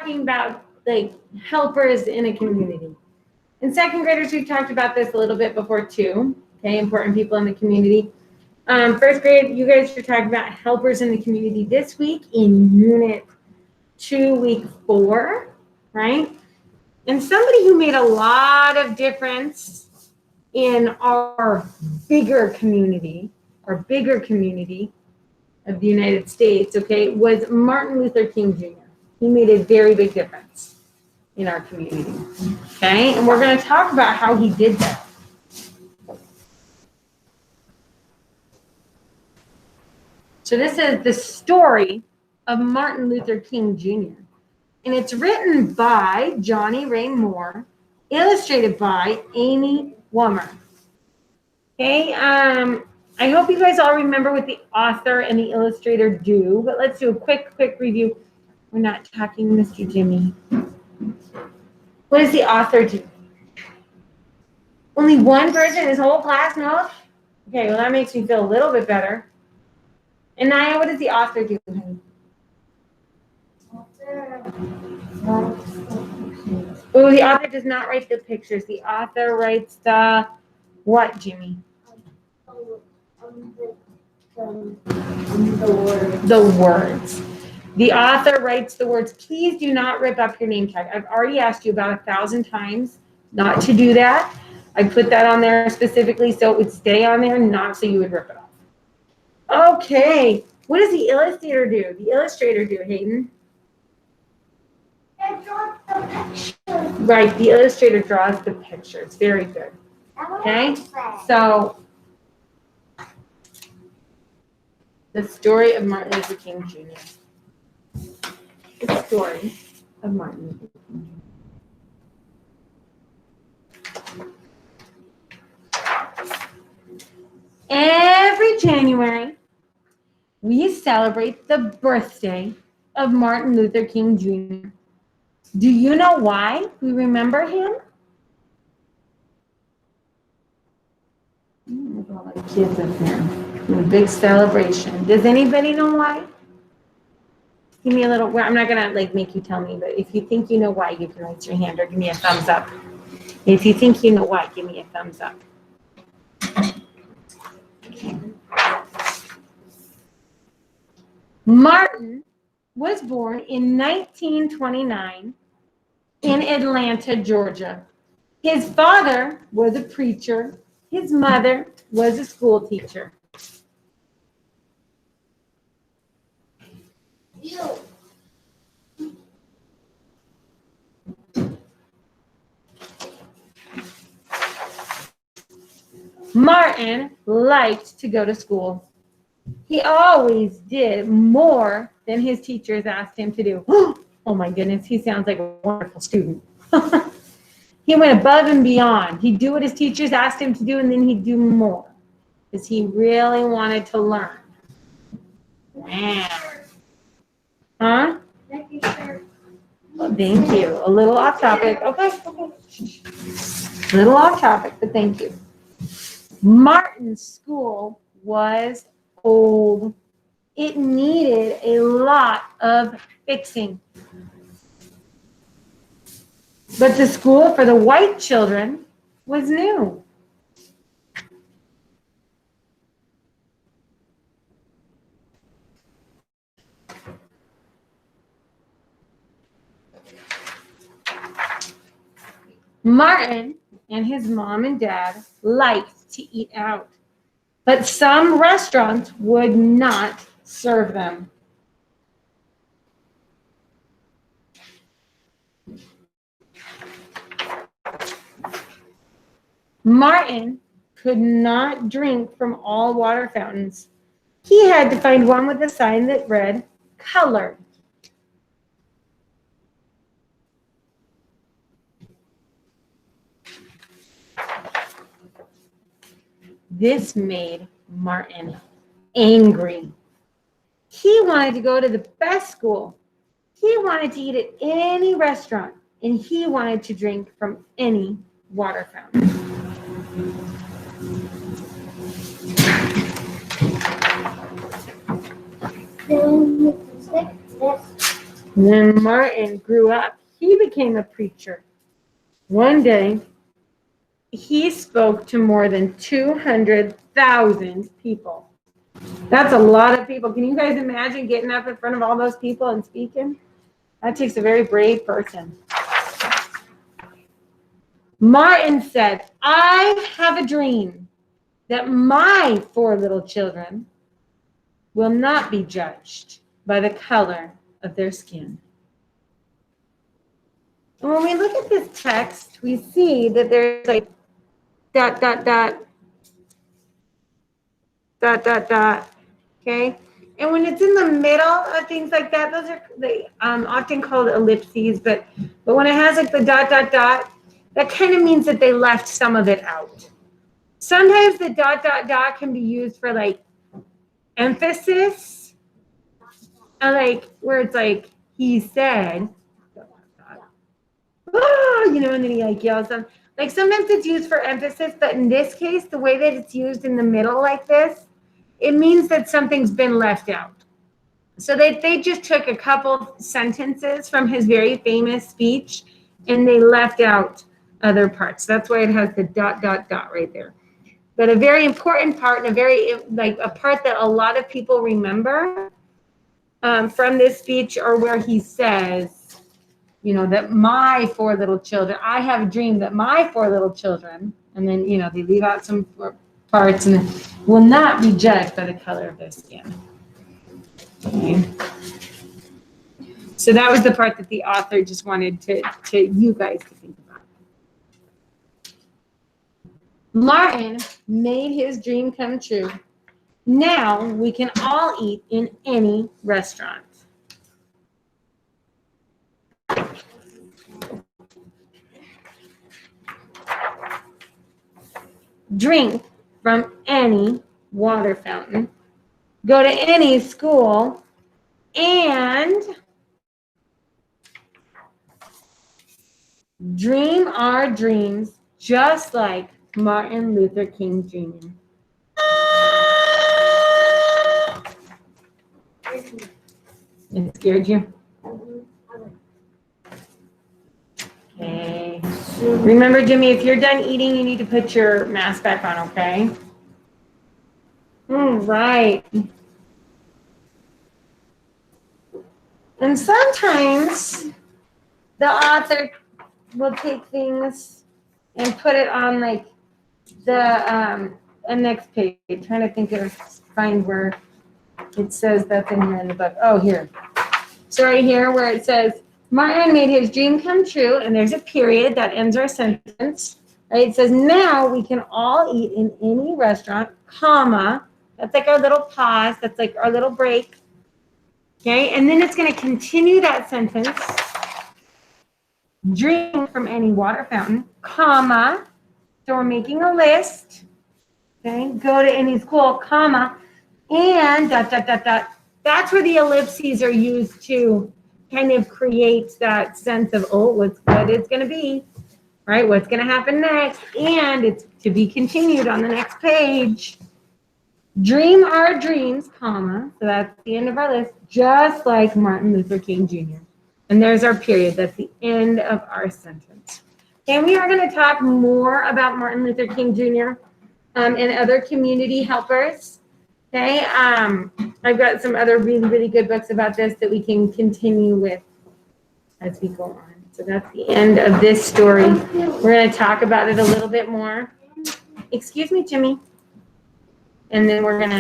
talking about like helpers in a community. In second graders, we've talked about this a little bit before too. Okay, important people in the community. First grade, you guys are talking about helpers in the community this week in Unit 2, Week 4, right? And somebody who made a lot of difference in our bigger community of the United States, okay, was Martin Luther King Jr. He made a very big difference in our community, okay? And we're going to talk about how he did that. So this is the story of Martin Luther King Jr. And it's written by Johnny Ray Moore, illustrated by Amy Wummer. Okay, I hope you guys all remember what the author and the illustrator do, but let's do a quick review. We're not talking Mr. Jimmy. What does the author do? Only one person in his whole class knows? Okay, well that makes me feel a little bit better. And Naya, what does the author do? Oh, the author does not write the pictures. The author writes the what, Jimmy? The words. The author writes the words. Please do not rip up your name tag. I've already asked you about 1,000 times not to do that. I put that on there specifically so it would stay on there, not so you would rip it off. Okay. What does the illustrator do? The illustrator do, Hayden? Right, the illustrator draws the pictures. Very good. Okay, so the story of Martin Luther King Jr. The story of Martin Luther King Jr. Every January, we celebrate the birthday of Martin Luther King Jr. Do you know why we remember him? Look at all the kids up there. A big celebration. Does anybody know why? Give me a little, I'm not gonna like make you tell me, but if you think you know why, you can raise your hand or give me a thumbs up. If you think you know why, give me a thumbs up. Martin was born in 1929 in Atlanta, Georgia. His father was a preacher. His mother was a school teacher. Martin liked to go to school. He always did more than his teachers asked him to do. Oh my goodness, he sounds like a wonderful student. He went above and beyond. He'd do what his teachers asked him to do, and then he'd do more because he really wanted to learn. Wow. Huh? Well, thank you. A little off topic. Okay. A little off topic, but thank you. Martin's school was old. It needed a lot of fixing. But the school for the white children was new. Martin and his mom and dad liked to eat out, but some restaurants would not serve them. Martin could not drink from all water fountains. He had to find one with a sign that read, colored. This made Martin angry. He wanted to go to the best school. He wanted to eat at any restaurant, and he wanted to drink from any water fountain. When Martin grew up, he became a preacher. One day, he spoke to more than 200,000 people. That's a lot of people. Can you guys imagine getting up in front of all those people and speaking? That takes a very brave person. Martin said, I have a dream that my 4 little children will not be judged by the color of their skin. And when we look at this text, we see that there's like ... Okay? And when it's in the middle of things like that, those are often called ellipses, but when it has like the ... that kind of means that they left some of it out. Sometimes the ... can be used for like emphasis, like where it's like he said, oh, and then he like yells them. Like sometimes it's used for emphasis, but in this case, the way that it's used in the middle like this, it means that something's been left out. So they just took a couple sentences from his very famous speech and they left out other parts. That's why it has the ... right there. But a very important part and a part that a lot of people remember from this speech are where he says, that my 4 little children, I have a dream that my 4 little children, and then, they leave out some parts and will not be judged by the color of their skin. Okay. So that was the part that the author just wanted to you guys to think about. Martin made his dream come true. Now we can all eat in any restaurant. Drink from any water fountain, go to any school, and dream our dreams just like Martin Luther King Jr. It scared you? Okay. Remember, Jimmy, if you're done eating, you need to put your mask back on, okay? All right. And sometimes the author will take things and put it on like the next page. I'm trying to find where it says that's in here in the book. Oh, here. So right here where it says, Martin made his dream come true, and there's a period that ends our sentence. Right? It says, now we can all eat in any restaurant, comma. That's like our little pause. That's like our little break. Okay, and then it's going to continue that sentence. Drink from any water fountain, comma. So we're making a list. Okay, go to any school, comma, and ... That's where the ellipses are used to kind of create that sense of, oh, what it's going to be, right? What's going to happen next, and it's to be continued on the next page. Dream our dreams, comma. So that's the end of our list, just like Martin Luther King Jr. And there's our period. That's the end of our sentence. And we are going to talk more about Martin Luther King Jr. And other community helpers. Okay, I've got some other really, really good books about this that we can continue with as we go on. So that's the end of this story. We're going to talk about it a little bit more. Excuse me, Jimmy. And then we're going to